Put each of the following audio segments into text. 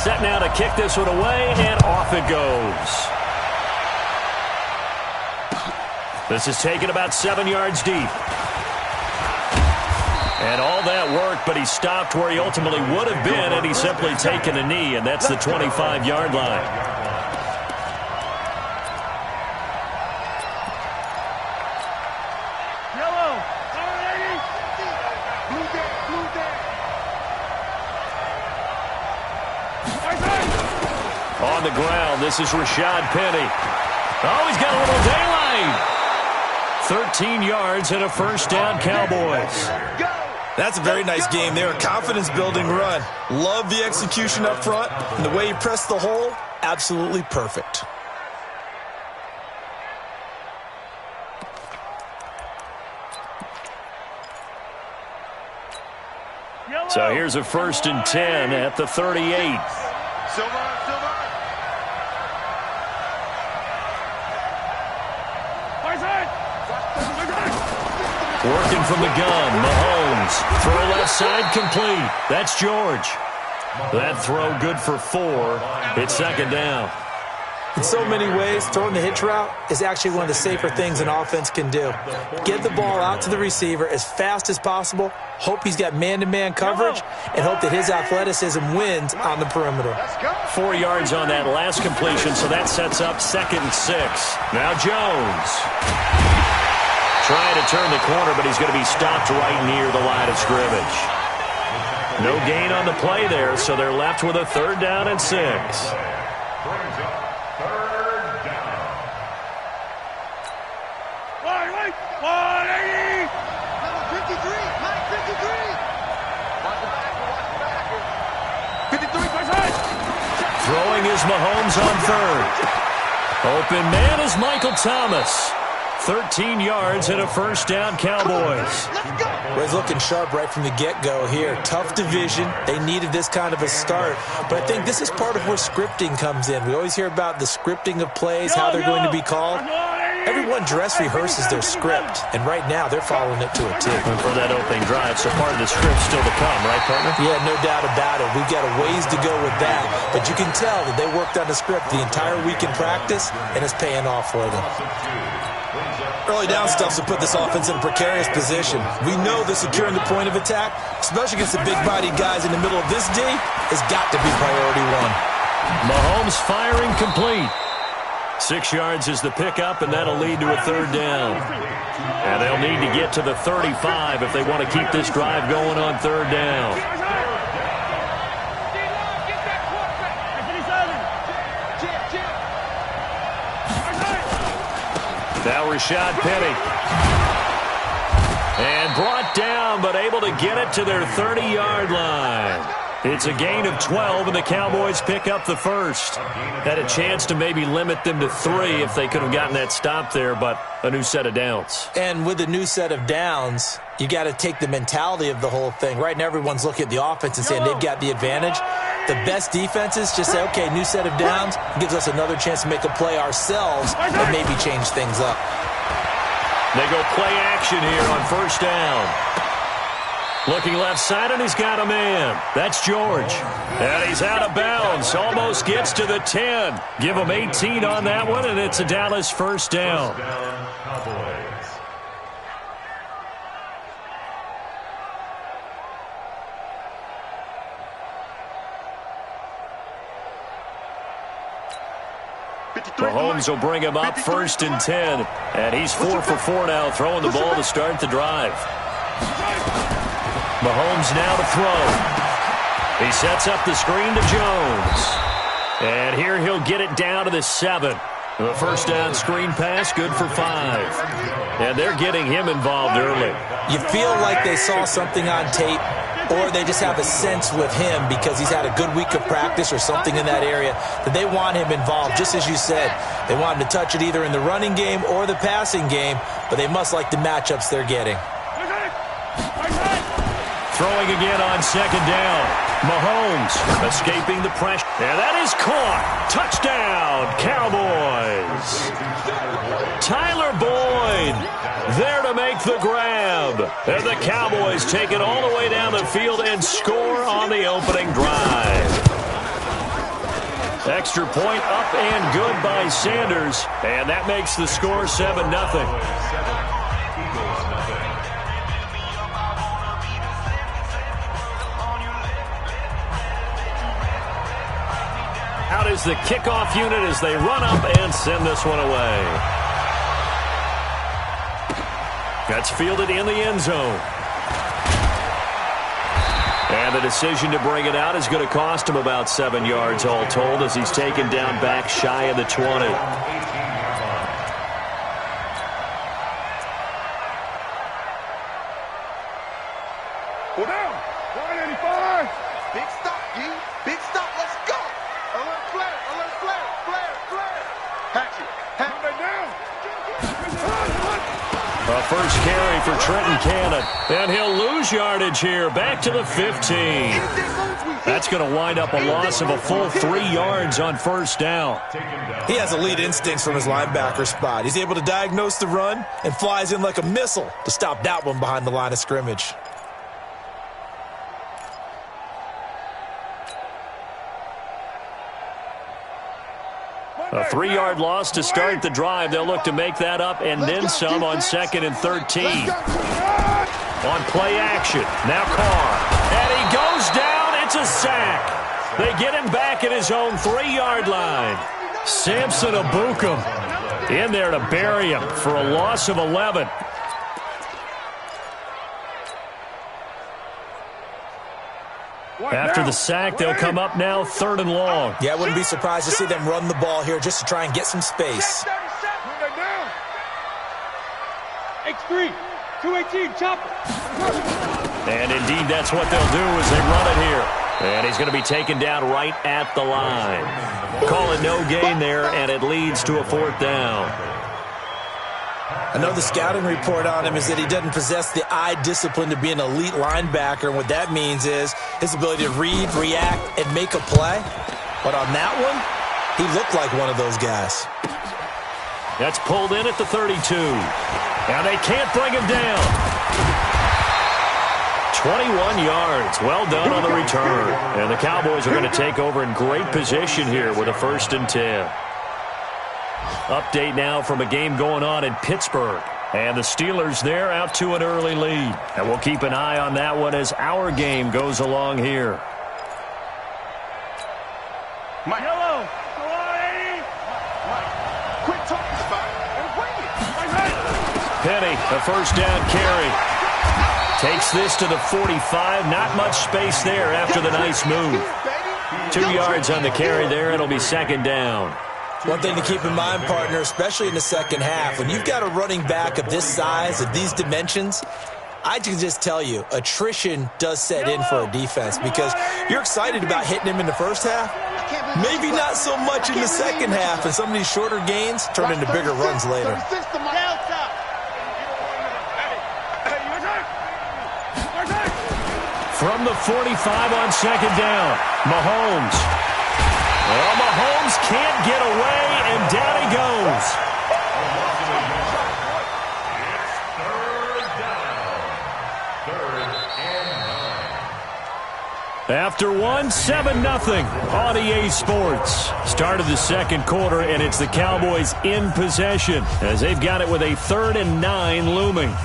Set now to kick this one away, and off it goes. This is taken about 7 yards deep. And all that work, but he stopped where he ultimately would have been had he simply taken a knee, and that's the 25-yard line. On the ground, this is Rashad Penny. Oh, he's got a little daylight. 13 yards and a first down, Cowboys. That's a very nice game there, a confidence-building run. Love the execution up front, and the way he pressed the hole, absolutely perfect. So here's a 1st and 10 at the 38. Working from the gun, Mahomes. Throw left side, complete. That's George. That throw good for 4. It's 2nd down. In so many ways, throwing the hitch route is actually one of the safer things an offense can do. Get the ball out to the receiver as fast as possible, hope he's got man-to-man coverage, and hope that his athleticism wins on the perimeter. 4 yards on that last completion, so that sets up 2nd and 6. Now Jones. Trying to turn the corner, but he's going to be stopped right near the line of scrimmage. No gain on the play there, so they're left with a 3rd down and 6. Throwing is Mahomes on 3rd. Open man is Michael Thomas. 13 yards and a first down, Cowboys. Well, he's looking sharp right from the get-go here. Tough division. They needed this kind of a start. But I think this is part of where scripting comes in. We always hear about the scripting of plays, how they're going to be called. Everyone dress rehearses their script, and right now they're following it to a T. And for that opening drive, so part of the script still to come, right, partner? Yeah, no doubt about it. We've got a ways to go with that, but you can tell that they worked on the script the entire week in practice, and it's paying off for them. Early down stuffs will put this offense in a precarious position. We know that securing the point of attack, especially against the big-bodied guys in the middle of this D, has got to be priority 1. Mahomes firing complete. 6 yards is the pickup, and that'll lead to a 3rd down. And they'll need to get to the 35 if they want to keep this drive going on 3rd down. Now Rashad Penny. And brought down, but able to get it to their 30-yard line. It's a gain of 12, and the Cowboys pick up the first. Had a chance to maybe limit them to 3 if they could have gotten that stop there, but a new set of downs. And with a new set of downs, you got to take the mentality of the whole thing. Right now, everyone's looking at the offense and saying they've got the advantage. The best defenses just say, okay, new set of downs, gives us another chance to make a play ourselves and maybe change things up. They go play action here on 1st down. Looking left side, and he's got a man. That's George. And he's out of bounds. Almost gets to the 10. Give him 18 on that one, and it's a Dallas 1st down. Mahomes will bring him up 1st and 10. And he's 4 for 4 now, throwing the ball to start the drive. Mahomes now to throw. He sets up the screen to Jones. And here he'll get it down to the 7. The 1st down screen pass, good for 5. And they're getting him involved early. You feel like they saw something on tape, or they just have a sense with him because he's had a good week of practice or something in that area that they want him involved. Just as you said, they want him to touch it either in the running game or the passing game, but they must like the matchups they're getting. Throwing again on 2nd down. Mahomes escaping the pressure. And that is caught. Touchdown, Cowboys. Tyler Boyd there to make the grab. And the Cowboys take it all the way down the field and score on the opening drive. extra point up and good by Sanders. And that makes the score 7-0. Out is the kickoff unit as they run up and send this one away. That's fielded in the end zone. And the decision to bring it out is going to cost him about 7 yards all told as he's taken down back shy of the 20. Go down. 185. Big stop, G. Big stop. Let's go. Alert flare. Alert flare. Flare. Flare. Hatchet. Hatchet down. A first carry for Trenton Cannon. And he'll lose yardage here. Back to the 15. That's going to wind up a loss of a full 3 yards on first down. He has elite instincts from his linebacker spot. He's able to diagnose the run and flies in like a missile to stop that one behind the line of scrimmage. A 3-yard loss to start the drive. They'll look to make that up and then some on 2nd and 13. On play action. Now Carr. And he goes down. It's a sack. They get him back at his own 3-yard line. Samson Abukum in there to bury him for a loss of 11. After the sack, they'll come up now 3rd and long. Yeah, I wouldn't be surprised to see them run the ball here just to try and get some space. X3, 218, chopper. And indeed, that's what they'll do as they run it here. And he's going to be taken down right at the line. Call it no gain there, and it leads to a 4th down. I know the scouting report on him is that he doesn't possess the eye discipline to be an elite linebacker, and what that means is his ability to read, react, and make a play. But on that one, he looked like one of those guys. That's pulled in at the 32. Now they can't bring him down. 21 yards. Well done on the return. And the Cowboys are going to take over in great position here with a 1st and 10. Update now from a game going on in Pittsburgh. And the Steelers there out to an early lead. And we'll keep an eye on that one as our game goes along here. Mike. Yellow. Quick talking about it and bring it. Penny, a first down carry. Takes this to the 45. Not much space there after the nice move. 2 yards on the carry there. It'll be 2nd down. One thing to keep in mind, partner, especially in the second half, when you've got a running back of this size, of these dimensions, I can just tell you, attrition does set in for a defense because you're excited about hitting him in the first half. Maybe not so much in the second half, and some of these shorter gains turn into bigger runs later. From the 45 on 2nd down, Mahomes. Well, Mahomes can't get away, and down he goes. After one, 7-0 on EA Sports. Start of the second quarter, and it's the Cowboys in possession as they've got it with a 3rd and 9 looming.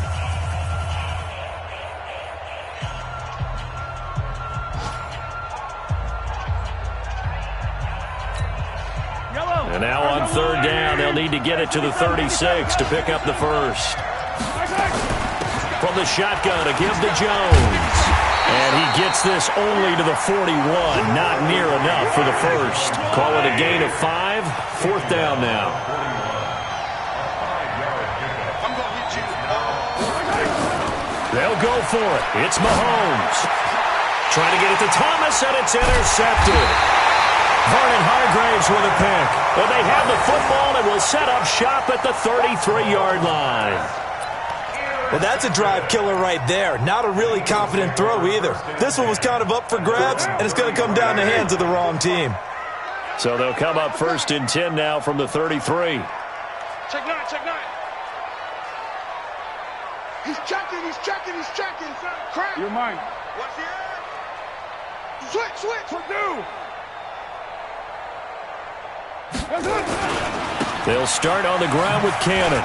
And now on 3rd down, they'll need to get it to the 36 to pick up the first. From the shotgun, a give to Jones. And he gets this only to the 41. Not near enough for the first. Call it a gain of 5. 4th down now. They'll go for it. It's Mahomes. Trying to get it to Thomas, and it's intercepted. Vernon Hargraves with a pick. And they have the football and will set up shop at the 33-yard line. Well, that's a drive killer right there. Not a really confident throw either. This one was kind of up for grabs, and it's going to come down the hands of the wrong team. So they'll come up 1st and 10 now from the 33. Check 9, check 9. He's checking. Crack. You're mine. What's the Switch. Purdue. They'll start on the ground with Cannon.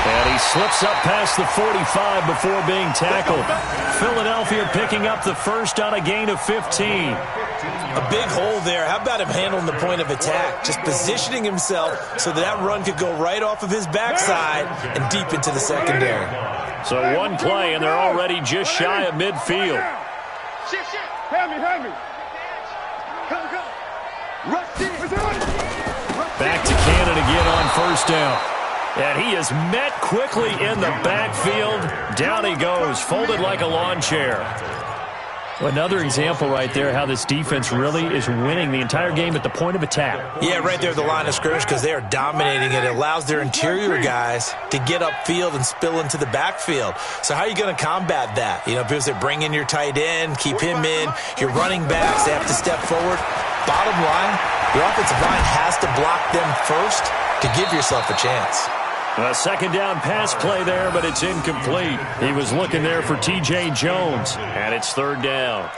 And he slips up past the 45 before being tackled. Philadelphia picking up the first on a gain of 15. A big hole there. How about him handling the point of attack? Just positioning himself so that run could go right off of his backside and deep into the secondary. So one play, and they're already just shy of midfield. Hand me. Come. Back to Cannon again on first down. And he is met quickly in the backfield. Down he goes, folded like a lawn chair. Another example right there how this defense really is winning the entire game at the point of attack. Yeah, right there at the line of scrimmage because they are dominating it. It allows their interior guys to get upfield and spill into the backfield. So how are you going to combat that? You know, people say bring in your tight end, keep him in. Your running backs, they have to step forward. Bottom line, your offensive line has to block them first to give yourself a chance. A second down pass play there, but it's incomplete. He was looking there for T.J. Jones, and it's third down.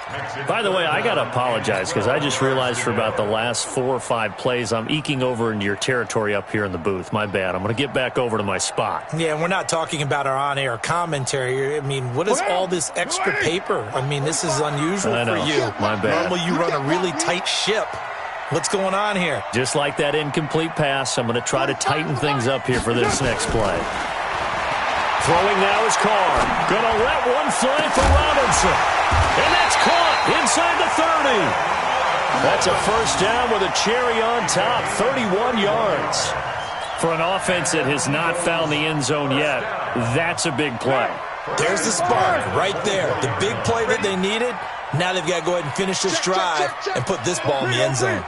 By the way, I got to apologize because I just realized for about the last 4 or 5 plays, I'm eking over into your territory up here in the booth. My bad. I'm going to get back over to my spot. Yeah, and we're not talking about our on-air commentary. I mean, what is all this extra paper? I mean, this is unusual for you. My bad. Normally you run a really tight ship. What's going on here? Just like that incomplete pass, I'm going to try to tighten things up here for this next play. Throwing now is Carr. Going to let one fly for Robinson. And that's caught inside the 30. That's a first down with a cherry on top, 31 yards. For an offense that has not found the end zone yet, that's a big play. There's the spark right there. The big play that they needed. Now they've got to go ahead and finish this drive and put this ball in the end zone.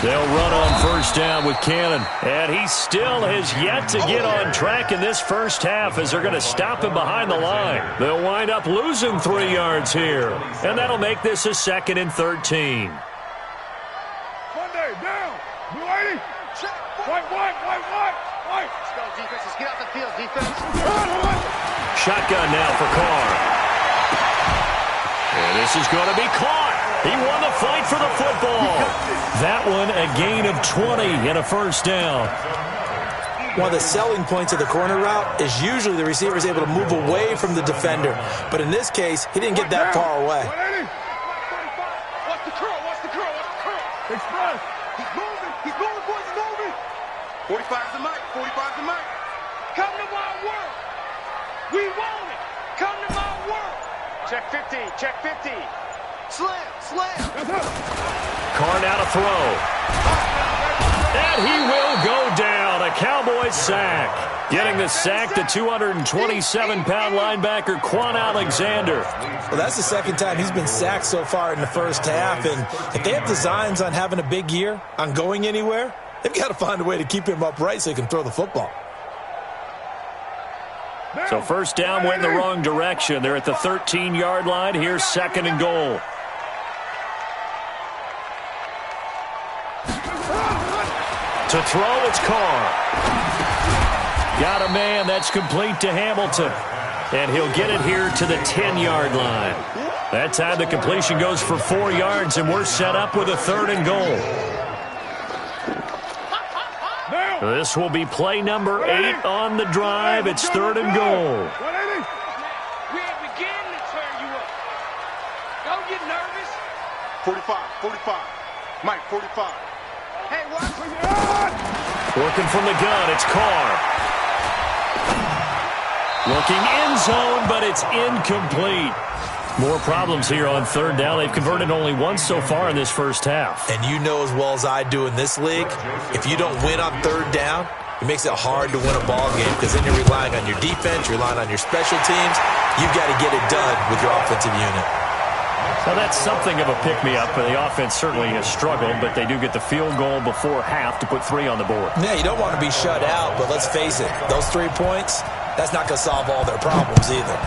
They'll run on first down with Cannon. And he still has yet to get on track in this first half as they're going to stop him behind the line. They'll wind up losing 3 yards here. And that'll make this a 2nd and 13. Monday, down. Blue 80. White. Let's go, defense. Let's get out the field, defense. Shotgun now for Carr. And this is going to be caught. He won the fight for the football. That one a gain of 20 and a first down. One of the selling points of the corner route is usually the receiver is able to move away from the defender. But in this case, he didn't get that far away. Watch the curl. Express. He's moving, boys, he's moving. 45's the mic. Come to my world. We want it. Come to my world. Check 50. Slam. Carr now to throw. And he will go down. A Cowboys sack. Getting the sack, the 227-pound linebacker, Quan Alexander. Well, that's the second time he's been sacked so far in the first half. And if they have designs on having a big year, on going anywhere, they've got to find a way to keep him upright so he can throw the football. So first down went in the wrong direction. They're at the 13-yard line. Here's 2nd and goal. To throw, it's Carr. Got a man. That's complete to Hamilton. And he'll get it here to the 10-yard line. That time the completion goes for 4 yards, and we're set up with a 3rd and goal. This will be play number 8 on the drive. It's 3rd and goal. We are beginning to tear you up. Don't get nervous. 45. Mike, 45. Hey, watch. Working from the gun, it's Carr. Looking end zone, but it's incomplete. More problems here on 3rd down. They've converted only once so far in this first half. And you know as well as I do in this league, if you don't win on 3rd down, it makes it hard to win a ball game because then you're relying on your defense, you're relying on your special teams. You've got to get it done with your offensive unit. Now, that's something of a pick-me-up. The offense certainly has struggled, but they do get the field goal before half to put 3 on the board. Yeah, you don't want to be shut out, but let's face it, those 3 points, that's not going to solve all their problems either.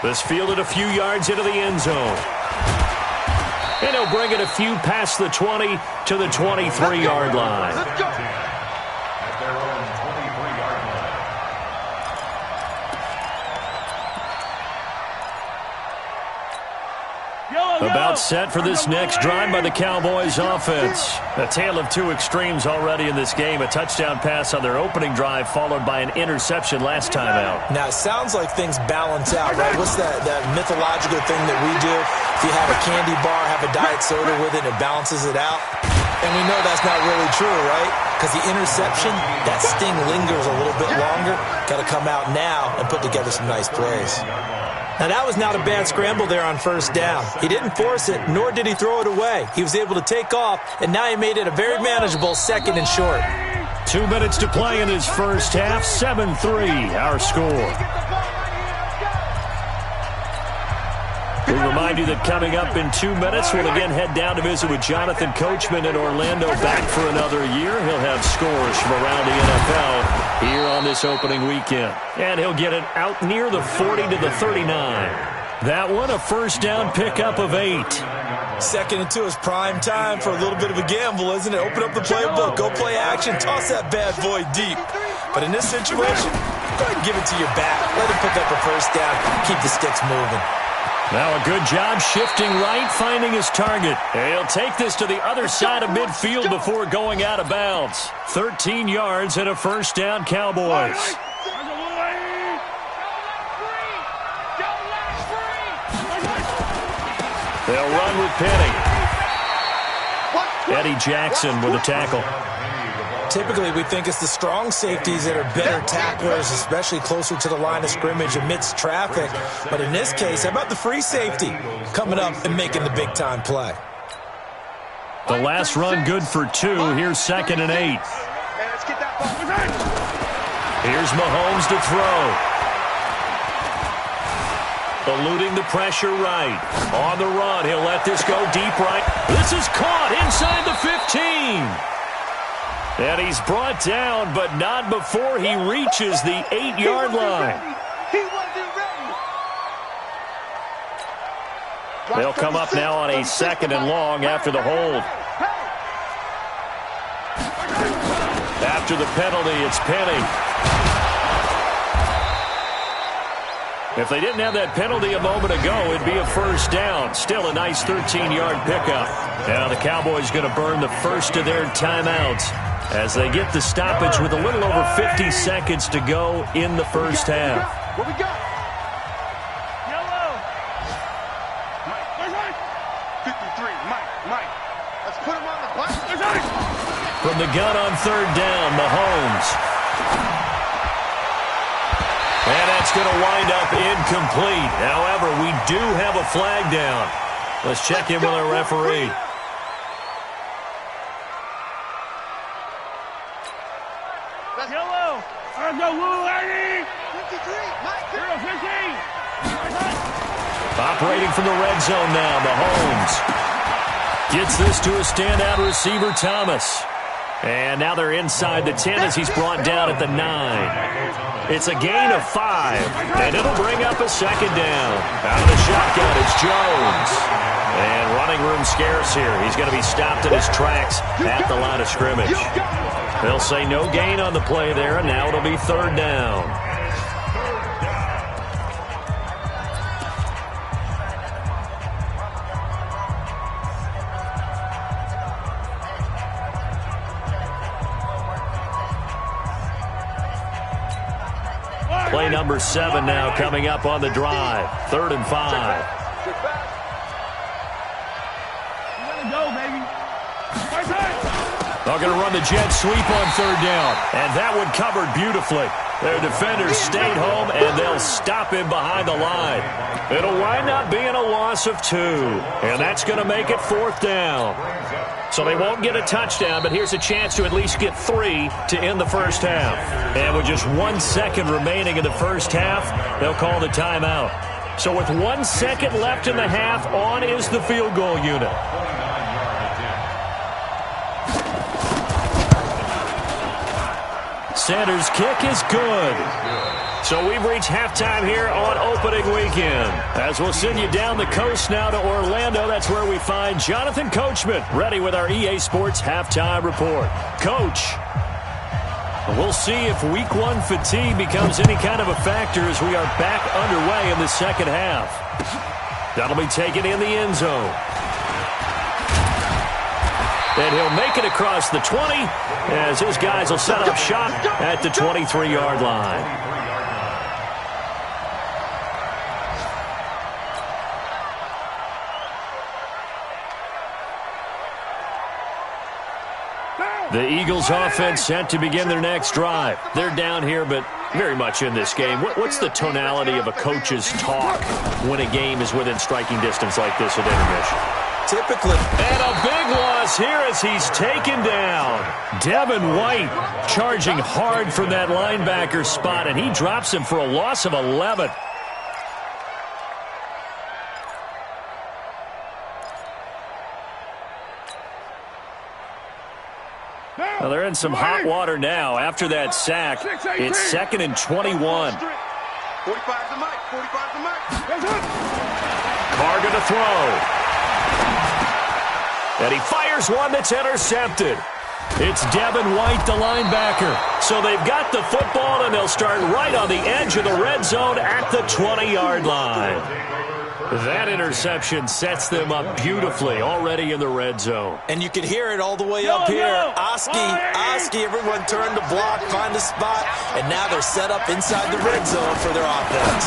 This fielded a few yards into the end zone. And he'll bring it a few past the 20 to the 23-yard line. Let's go. About set for this next drive by the Cowboys offense. A tale of two extremes already in this game. A touchdown pass on their opening drive followed by an interception last time out. Now, it sounds like things balance out, right? What's that mythological thing that we do? If you have a candy bar, have a diet soda with it, it balances it out. And we know that's not really true, right? Because the interception, that sting lingers a little bit longer. Got to come out now and put together some nice plays. Now, that was not a bad scramble there on first down. He didn't force it, nor did he throw it away. He was able to take off, and now he made it a very manageable 2nd and short. 2 minutes to play in his first half. 7-3, our score. We remind you that coming up in 2 minutes, we'll again head down to visit with Jonathan Coachman in Orlando, back for another year. He'll have scores from around the NFL here on this opening weekend. And he'll get it out near the 40 to the 39. That one, a first down pickup of 8. 2nd and 2 is prime time for a little bit of a gamble, isn't it? Open up the playbook, go play action, toss that bad boy deep. But in this situation, go ahead and give it to your back. Let him pick up a first down, keep the sticks moving. Now a good job shifting right, finding his target. He'll take this to the other side of midfield before going out of bounds. 13 yards and a first down, Cowboys. They'll run with Penny. Eddie Jackson with a tackle. Typically, we think it's the strong safeties that are better tacklers, especially closer to the line of scrimmage amidst traffic. But in this case, how about the free safety coming up and making the big-time play? The last run good for 2. Here's 2nd and 8. Here's Mahomes to throw. Eluding the pressure right. On the run, he'll let this go deep right. This is caught inside the 15. And he's brought down, but not before he reaches the 8-yard line. He wasn't ready. They'll come up now on a 2nd and long after the hold. After the penalty, it's Penny. If they didn't have that penalty a moment ago, it'd be a first down. Still a nice 13-yard pickup. Now the Cowboys going to burn the first of their timeouts as they get the stoppage with a little over 50 seconds to go in the first half. What we got? Yellow. 53, Mike. Let's put him on the bus. From the gun on 3rd down, Mahomes. And that's going to wind up incomplete. However, we do have a flag down. Let's check in with our referee. Yellow. Let's go, Lou, 80. 53, Mike. 15. Operating from the red zone now, Mahomes. Gets this to a standout receiver, Thomas. And now they're inside the 10 as he's brought down at the 9. It's a gain of 5, and it'll bring up a 2nd down. Out of the shotgun, it's Jones. And running room scarce here. He's going to be stopped in his tracks at the line of scrimmage. They'll say no gain on the play there, and now it'll be 3rd down. Play number 7 now coming up on the drive. 3rd and 5. Go, baby. They're going to run the jet sweep on 3rd down. And that one covered beautifully. Their defenders stayed home, and they'll stop him behind the line. It'll wind up being a loss of 2. And that's going to make it 4th down. So they won't get a touchdown, but here's a chance to at least get 3 to end the first half. And with just 1 second remaining in the first half, they'll call the timeout. So with 1 second left in the half, on is the field goal unit. Sanders' kick is good. So we've reached halftime here on opening weekend. As we'll send you down the coast now to Orlando, that's where we find Jonathan Coachman, ready with our EA Sports Halftime Report. Coach, we'll see if Week 1 fatigue becomes any kind of a factor as we are back underway in the second half. That'll be taken in the end zone. And he'll make it across the 20 as his guys will set up shop at the 23-yard line. The Eagles offense set to begin their next drive. They're down here, but very much in this game. What's the tonality of a coach's talk when a game is within striking distance like this at intermission? Typically. And a big loss here as he's taken down. Devin White charging hard from that linebacker spot, and he drops him for a loss of 11. Well, they're in some hot water now. After that sack, it's 2nd and 21. 45's the mic. 45's the mic. Carr going to throw. And he fires one that's intercepted. It's Devin White, the linebacker. So they've got the football, and they'll start right on the edge of the red zone at the 20-yard line. That interception sets them up beautifully already in the red zone. And you can hear it all the way up here. Oski, everyone turned to block, find a spot, and now they're set up inside the red zone for their offense.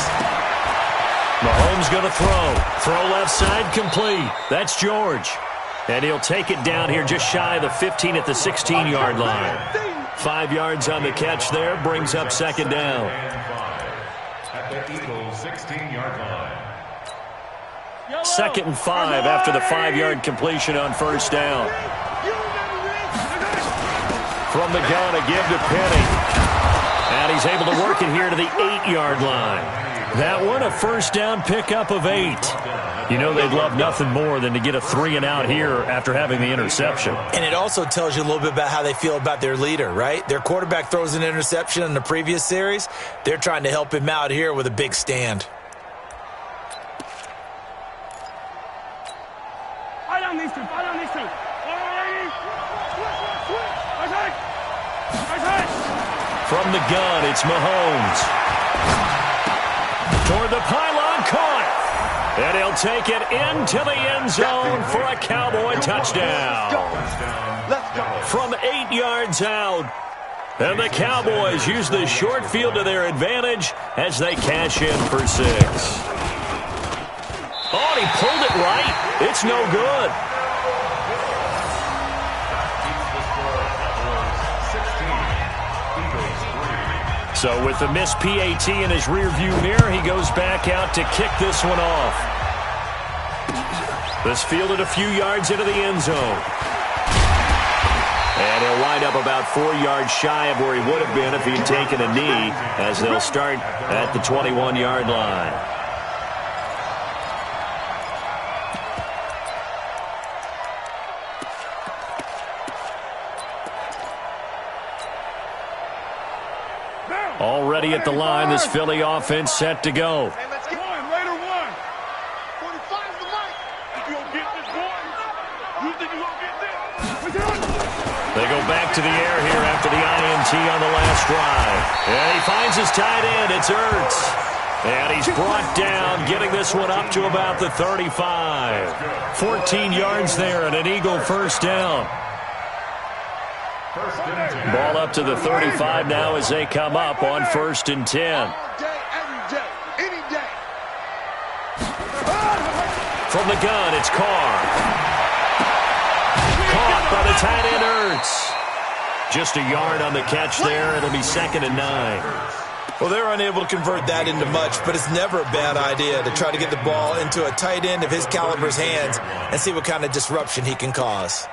Mahomes going to throw. Throw left side complete. That's George. And he'll take it down here just shy of the 15 at the 16-yard line. 5 yards on the catch there, brings up 2nd down. At the Eagles' 16-yard line. 2nd and 5 after the 5-yard completion on 1st down. From the gun, a give to Penny. And he's able to work it here to the 8-yard line. That one, a 1st down pickup of 8. You know they'd love nothing more than to get a 3-and-out here after having the interception. And it also tells you a little bit about how they feel about their leader, right? Their quarterback throws an interception in the previous series. They're trying to help him out here with a big stand. From the gun, it's Mahomes. Toward the pylon, caught. And he'll take it into the end zone for a Cowboy touchdown. From 8 yards out. And the Cowboys use the short field to their advantage as they cash in for 6. Oh, he pulled it right. It's no good. So with the missed PAT in his rearview mirror, he goes back out to kick this one off. This fielded a few yards into the end zone. And he'll wind up about 4 yards shy of where he would have been if he'd taken a knee, as they'll start at the 21-yard line. Already at the line, this Philly offense set to go. Hey, let's get one. Raider 1. 45's the mic. Think you gonna get this, boy? You think you gonna get this? They go back to the air here after the INT on the last drive. And he finds his tight end. It's Ertz. And he's brought down, getting this one up to about the 35. 14 yards there and an Eagle 1st down. Ball up to the 35 now as they come up on 1st and 10. All day, every day, any day. From the gun, it's Carr. Caught by the tight end, Ertz. Just a yard on the catch there. It'll be 2nd and 9. Well, they're unable to convert that into much, but it's never a bad idea to try to get the ball into a tight end of his caliber's hands and see what kind of disruption he can cause.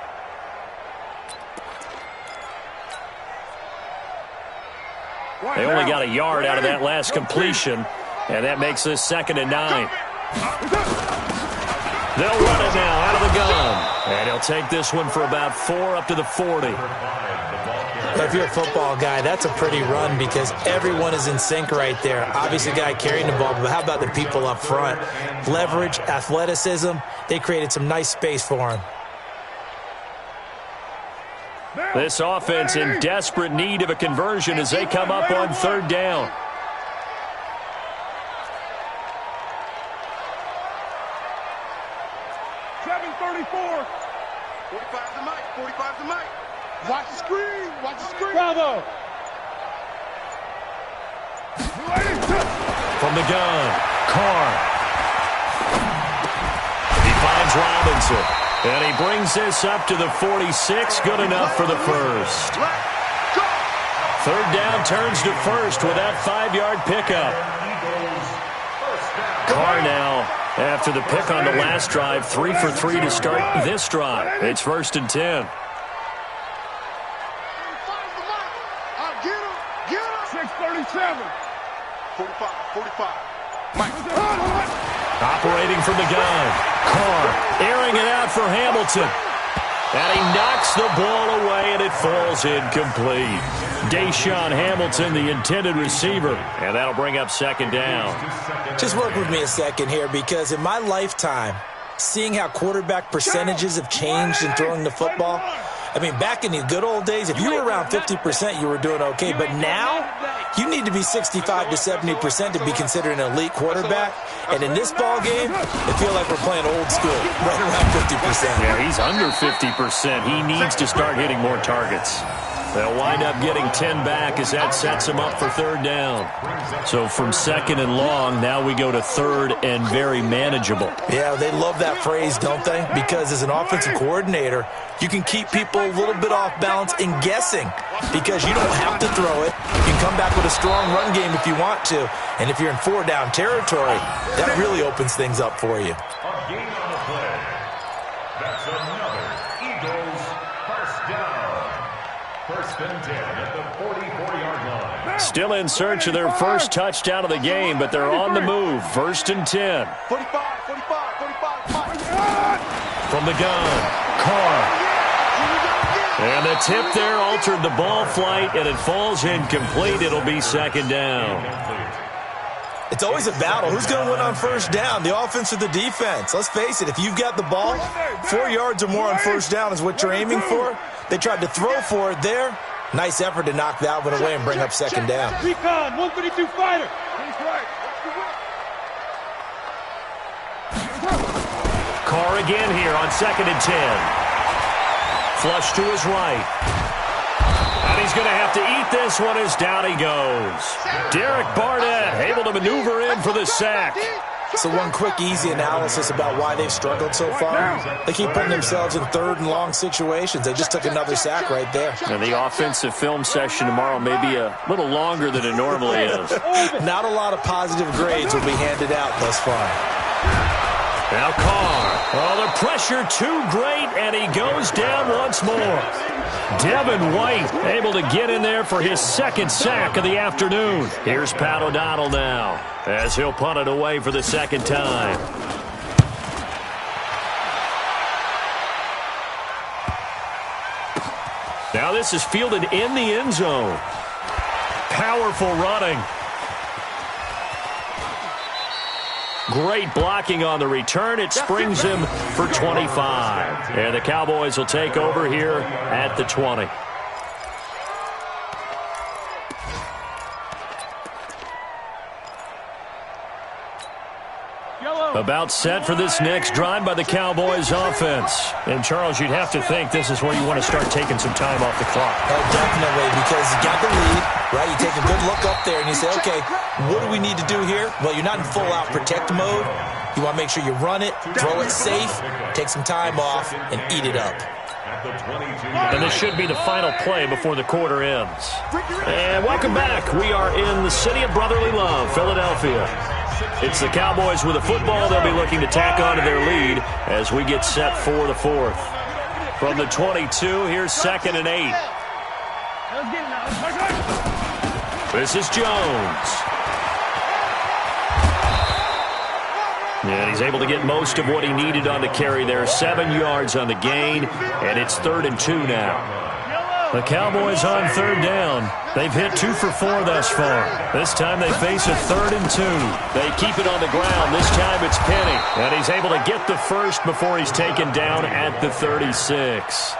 They only got a yard out of that last completion, and that makes this 2nd and 9. They'll run it now out of the gun. And he'll take this one for about 4 up to the 40. If you're a football guy, that's a pretty run because everyone is in sync right there. Obviously, the guy carrying the ball, but how about the people up front? Leverage, athleticism, they created some nice space for him. This offense in desperate need of a conversion as they come up on 3rd down. 34. 45 the mic. 45 the mic. Watch the screen. Watch the screen. Bravo. From the gun, Carr. He finds Robinson. And he brings this up to the 46. Good enough for the first. Third down turns to first with that 5-yard pickup. Carr now, after the pick on the last drive, 3 for 3 to start this drive. It's 1st and 10. 6:37. 45. Mike. Operating from the gun. Carr airing it out for Hamilton. And he knocks the ball away, and it falls incomplete. Deshaun Hamilton, the intended receiver. And that'll bring up 2nd down. Just work with me a second here, because in my lifetime, seeing how quarterback percentages have changed in throwing the football, I mean, back in the good old days, if you were around 50%, you were doing okay. But now, you need to be 65 to 70% to be considered an elite quarterback. And in this ball game, it feels like we're playing old school, right around 50%. Yeah, he's under 50%. He needs to start hitting more targets. They'll wind up getting 10 back as that sets him up for 3rd down. So from 2nd and long, now we go to 3rd and very manageable. Yeah, they love that phrase, don't they? Because as an offensive coordinator, you can keep people a little bit off balance and guessing, because you don't have to throw it. You can come back with a strong run game if you want to. And if you're in 4-down territory, that really opens things up for you. A gain on the play. That's another Eagles 1st down. 1st and 10 at the 44-yard line. Still in search of their first touchdown of the game, but they're on the move. 1st and 10. 45. From the gun, Carr. And the tip there altered the ball flight, and it falls incomplete. It'll be 2nd down. It's always a battle. Who's going to win on 1st down, the offense or the defense? Let's face it, if you've got the ball, 4 yards or more on 1st down is what you're aiming for. They tried to throw for it there. Nice effort to knock that one away and bring up 2nd down. Recon, 152 fighter. He's right. Carr again here on 2nd and 10. Flush to his right. And he's going to have to eat this one as down he goes. Derek Barnett able to maneuver in for the sack. So one quick, easy analysis about why they've struggled so far. They keep putting themselves in 3rd and long situations. They just took another sack right there. And the offensive film session tomorrow may be a little longer than it normally is. Not a lot of positive grades will be handed out thus far. Now Carr. Oh, the pressure too great, and he goes down once more. Devin White able to get in there for his 2nd sack of the afternoon. Here's Pat O'Donnell now, as he'll punt it away for the 2nd time. Now this is fielded in the end zone. Powerful running. Great blocking on the return. It springs him for 25. And the Cowboys will take over here at the 20. About set for this next drive by the Cowboys offense. And, Charles, you'd have to think this is where you want to start taking some time off the clock. Oh, definitely, because you got the lead, right? You take a good look up there and you say, okay, what do we need to do here? Well, you're not in full-out protect mode. You want to make sure you run it, throw it safe, take some time off, and eat it up. And this should be the final play before the quarter ends. And welcome back. We are in the city of brotherly love, Philadelphia. It's the Cowboys with a football. They'll be looking to tack on to their lead as we get set for the 4th. From the 22, here's 2nd and 8. This is Jones. And he's able to get most of what he needed on the carry there. 7 yards on the gain, and it's 3rd and 2 now. The Cowboys on 3rd down. They've hit 2 for 4 thus far. This time they face a 3rd and 2. They keep it on the ground. This time it's Penny. And he's able to get the first before he's taken down at the 36.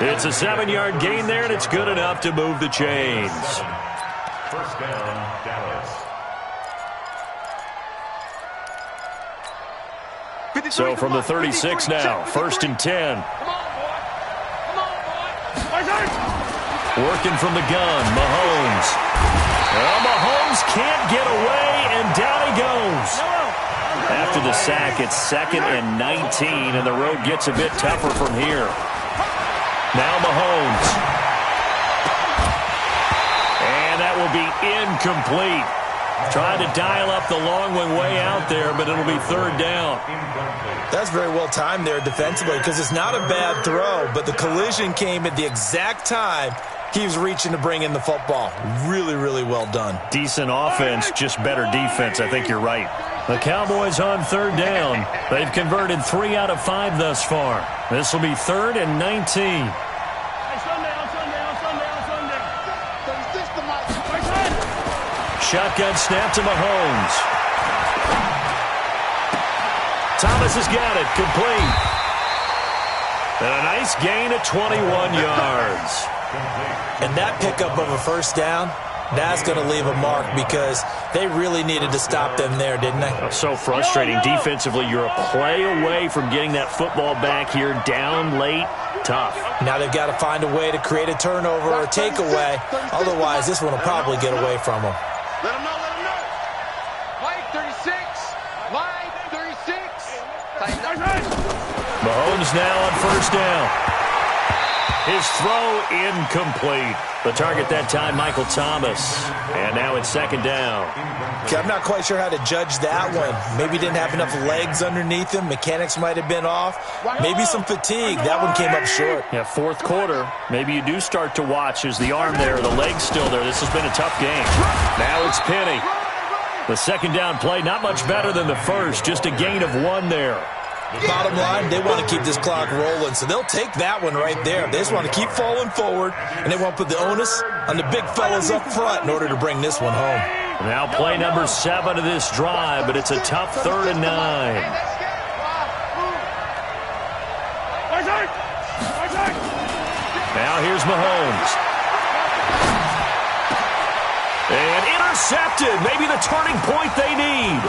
It's a 7-yard gain there, and it's good enough to move the chains. 1st down, Dallas. So from the 36 now, 1st and 10. Working from the gun, Mahomes. Well, Mahomes can't get away, and down he goes. After the sack, it's 2nd and 19, and the road gets a bit tougher from here. Now Mahomes. And that will be incomplete. Trying to dial up the long one way out there, but it'll be 3rd down. That's very well timed there defensively because it's not a bad throw, but the collision came at the exact time he was reaching to bring in the football. Really, really well done. Decent offense, just better defense. I think you're right. The Cowboys on 3rd down. They've converted 3 out of 5 thus far. This will be 3rd and 19. Shotgun snap to Mahomes. Thomas has got it, complete. And a nice gain of 21 yards. And that pickup of a 1st down, that's going to leave a mark because they really needed to stop them there, didn't they? So frustrating. Defensively, you're a play away from getting that football back here down late. Tough. Now they've got to find a way to create a turnover or a takeaway. Otherwise, this one will probably get away from them. Let him know, let him know. Line 36. Line 36. Mahomes now on 1st down. His throw incomplete. The target that time, Michael Thomas. And now it's 2nd down. Okay, I'm not quite sure how to judge that one. Maybe he didn't have enough legs underneath him. Mechanics might have been off. Maybe some fatigue. That one came up short. Yeah, 4th quarter. Maybe you do start to watch as the arm there, the leg's still there. This has been a tough game. Now it's Penny. The 2nd down play, not much better than the first. Just a gain of 1 there. Bottom line, they want to keep this clock rolling, so they'll take that one right there. They just want to keep falling forward, and they want to put the onus on the big fellas up front in order to bring this one home. Now play number 7 of this drive, but it's a tough 3rd and 9. Now here's Mahomes. And intercepted. Maybe the turning point they need.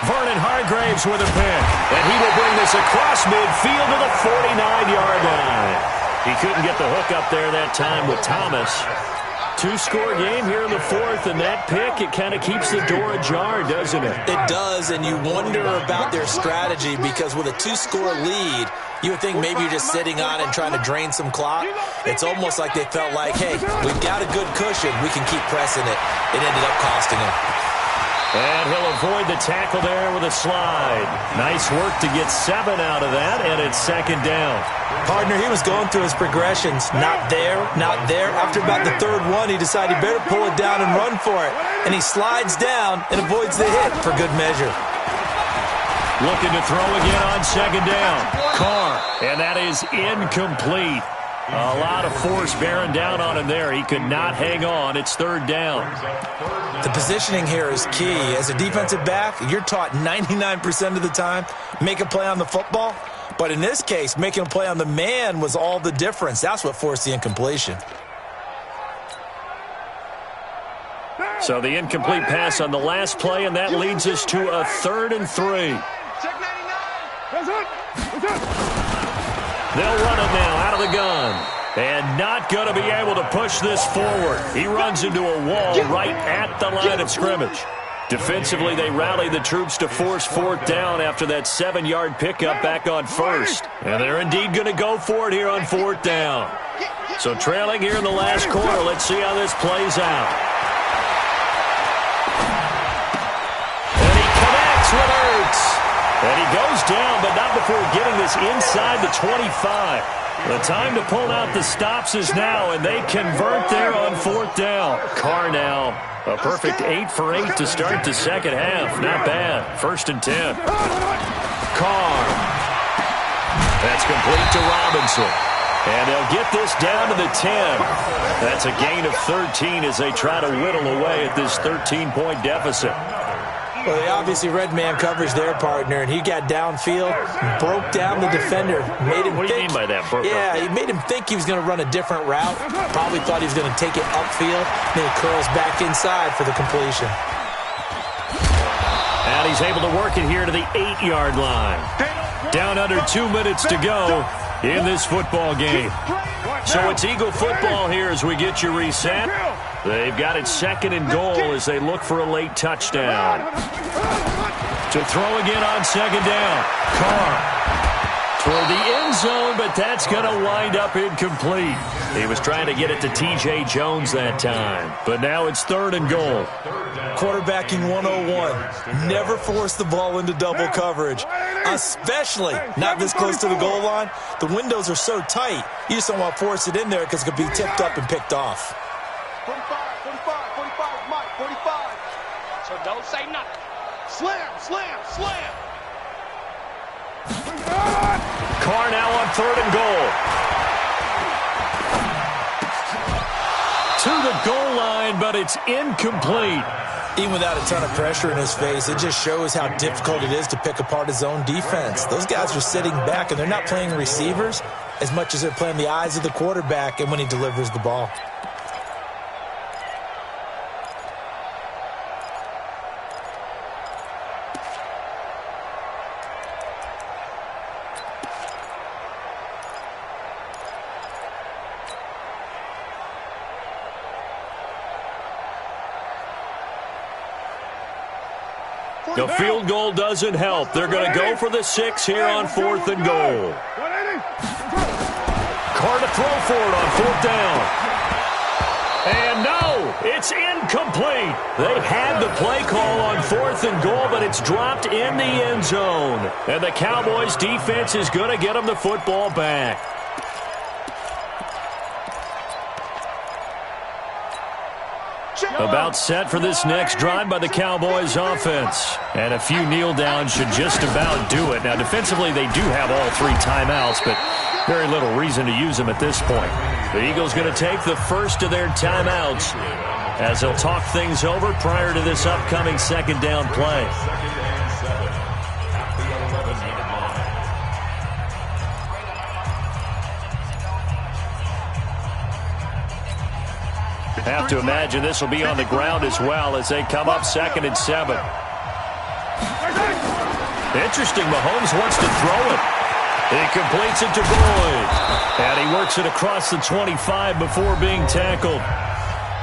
Vernon Hargreaves with a pick. And he will bring this across midfield to the 49-yard line. He couldn't get the hook up there that time with Thomas. 2-score game here in the 4th, and that pick, it kind of keeps the door ajar, doesn't it? It does, and you wonder about their strategy because with a 2-score lead, you would think maybe you're just sitting on it and trying to drain some clock. It's almost like they felt like, hey, we've got a good cushion. We can keep pressing it. It ended up costing them. And he'll avoid the tackle there with a slide. Nice work to get 7 out of that, and it's 2nd down. Partner, he was going through his progressions. Not there, not there. After about the 3rd one, he decided he better pull it down and run for it. And he slides down and avoids the hit for good measure. Looking to throw again on 2nd down. Carr, and that is incomplete. A lot of force bearing down on him there. He could not hang on. It's 3rd down. The positioning here is key. As a defensive back, you're taught 99% of the time, make a play on the football. But in this case, making a play on the man was all the difference. That's what forced the incompletion. So the incomplete pass on the last play, and that leads us to a 3rd and 3. They'll run it now out of the gun. And not going to be able to push this forward. He runs into a wall right at the line of scrimmage. Defensively, they rally the troops to force 4th down after that 7-yard pickup back on 1st. And they're indeed going to go for it here on 4th down. So trailing here in the last quarter, let's see how this plays out. And he connects with Ertz. And he goes down, but not before getting this inside the 25. The time to pull out the stops is now, and they convert there on 4th down. Carr now, a perfect 8 for 8 to start the 2nd half. Not bad. 1st and 10. Carr. That's complete to Robinson. And they'll get this down to the 10. That's a gain of 13 as they try to whittle away at this 13-point deficit. Well, they obviously read man coverage there, partner, and he got downfield, broke down the defender, made him What do you mean by that, bro? Yeah, he made him think he was going to run a different route. Probably thought he was going to take it upfield. Then he curls back inside for the completion. And he's able to work it here to the 8-yard line. Down under 2 minutes to go in this football game. So it's Eagle football here as we get you reset. They've got it 2nd and goal as they look for a late touchdown. To throw again on 2nd down. Carr toward the end zone, but that's going to wind up incomplete. He was trying to get it to T.J. Jones that time, but now it's 3rd and goal. Quarterbacking 101. Never force the ball into double coverage, especially not this close to the goal line. The windows are so tight, you just don't want to force it in there because it could be tipped up and picked off. 45, Mike, 45. So don't say nothing. Slam. Carr now on 3rd and goal. To the goal line, but it's incomplete. Even without a ton of pressure in his face, it just shows how difficult it is to pick apart his own defense. Those guys are sitting back, and they're not playing receivers as much as they're playing the eyes of the quarterback and when he delivers the ball. The field goal doesn't help. They're going to go for the 6 here on 4th and goal. Carr to throw for it on 4th down. And no, it's incomplete. They had the play call on 4th and goal, but it's dropped in the end zone. And the Cowboys defense is going to get them the football back. About set for this next drive by the Cowboys offense. And a few kneel downs should just about do it. Now, defensively, they do have all 3 timeouts, but very little reason to use them at this point. The Eagles going to take the first of their timeouts as they'll talk things over prior to this upcoming 2nd down play. Have to imagine this will be on the ground as well as they come up 2nd and 7. Interesting, Mahomes wants to throw it. He completes it to Boyd. And he works it across the 25 before being tackled.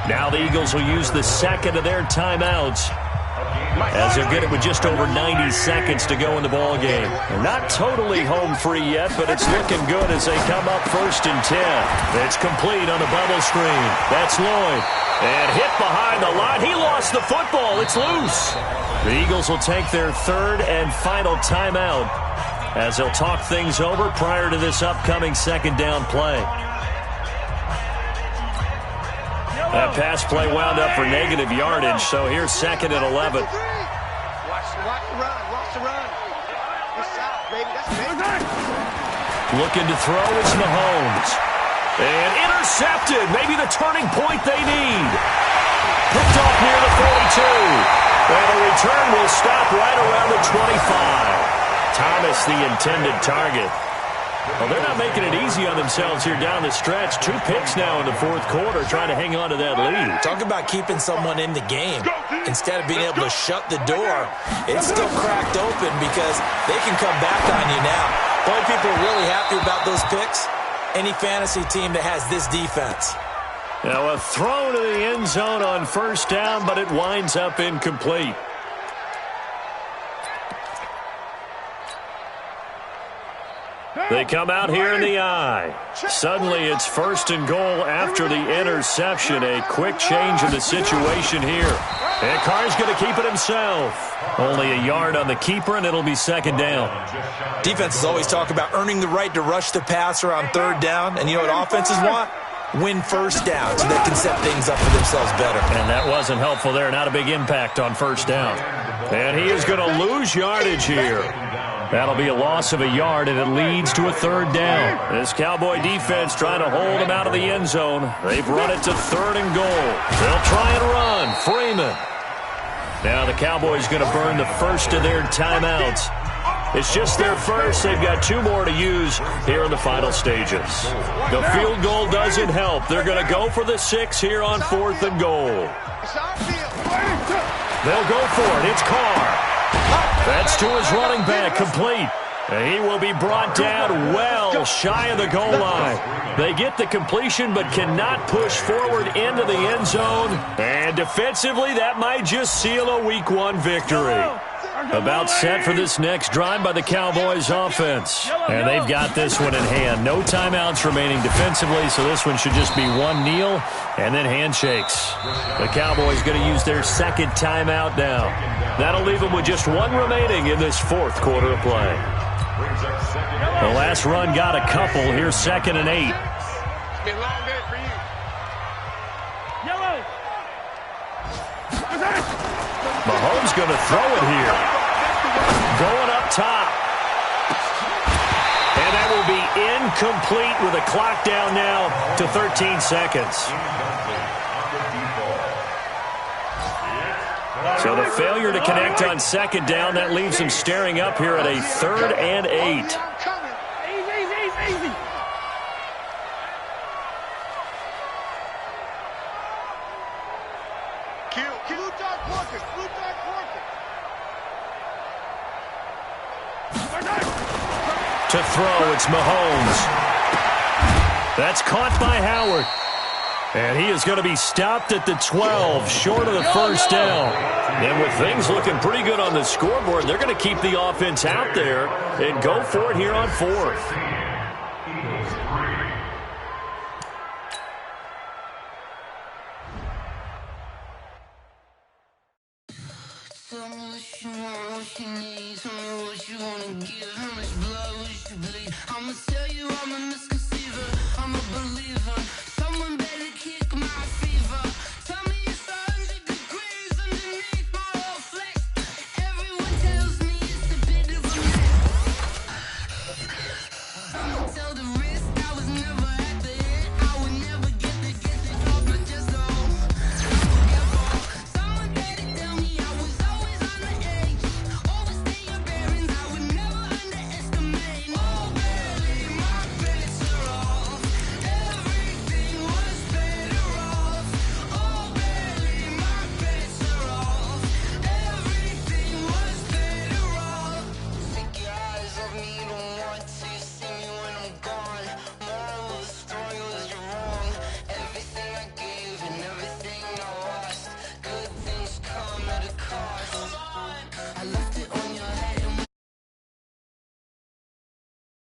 Now the Eagles will use the 2nd of their timeouts as they're getting with just over 90 seconds to go in the ball game. They're not totally home free yet, but it's looking good as they come up 1st and 10. It's complete on the bubble screen. That's Lloyd. And hit behind the line. He lost the football. It's loose. The Eagles will take their 3rd and final timeout as they'll talk things over prior to this upcoming 2nd down play. That pass play wound up for negative yardage, so here's 2nd and 11. Watch the run. Good shot, baby. That's big. Looking to throw is Mahomes. And intercepted. Maybe the turning point they need. Picked off near the 42. And the return will stop right around the 25. Thomas, the intended target. Well, they're not making it easy on themselves here down the stretch. 2 picks now in the 4th quarter trying to hang on to that lead. Talk about keeping someone in the game. Instead of being able to shut the door, it's still cracked open because they can come back on you now. The only people are really happy about those picks, any fantasy team that has this defense. Now a throw to the end zone on 1st down, but it winds up incomplete. They come out here in the eye. Suddenly it's 1st and goal after the interception. A quick change in the situation here. And Carr's going to keep it himself. Only a yard on the keeper, and it'll be 2nd down. Defenses always talk about earning the right to rush the passer on 3rd down. And you know what offenses want? Win 1st down so they can set things up for themselves better. And that wasn't helpful there. Not a big impact on 1st down. And he is going to lose yardage here. That'll be a loss of a yard, and it leads to a 3rd down. This Cowboy defense trying to hold him out of the end zone. They've run it to 3rd and goal. They'll try and run. Freeman. Now the Cowboys going to burn the first of their timeouts. It's just their first. They've got 2 more to use here in the final stages. The field goal doesn't help. They're going to go for the 6 here on 4th and goal. They'll go for it. It's Carr. That's to his running back, complete. And he will be brought down well shy of the goal line. They get the completion but cannot push forward into the end zone. And defensively, that might just seal a Week 1 victory. About set for this next drive by the Cowboys offense. And they've got this one in hand. No timeouts remaining defensively, so this one should just be one kneel and then handshakes. The Cowboys going to use their second timeout now. That'll leave them with just one remaining in this fourth quarter of play. The last run got a couple. Here's 2nd and 8. It's been a long day for you. Yellow. Mahomes going to throw it here. Going up top. And that will be incomplete with a clock down now to 13 seconds. So the failure to connect on 2nd down, that leaves him staring up here at a 3rd and 8. Easy. Blue dot working. To throw, it's Mahomes. That's caught by Howard. And he is going to be stopped at the 12, short of the first down. And with things looking pretty good on the scoreboard, they're going to keep the offense out there and go for it here on 4th. Tell me what you want, what you need. Tell me what you want to give. How much blood would you bleed? I'ma tell you I'm a misconceiver. I'm a believer.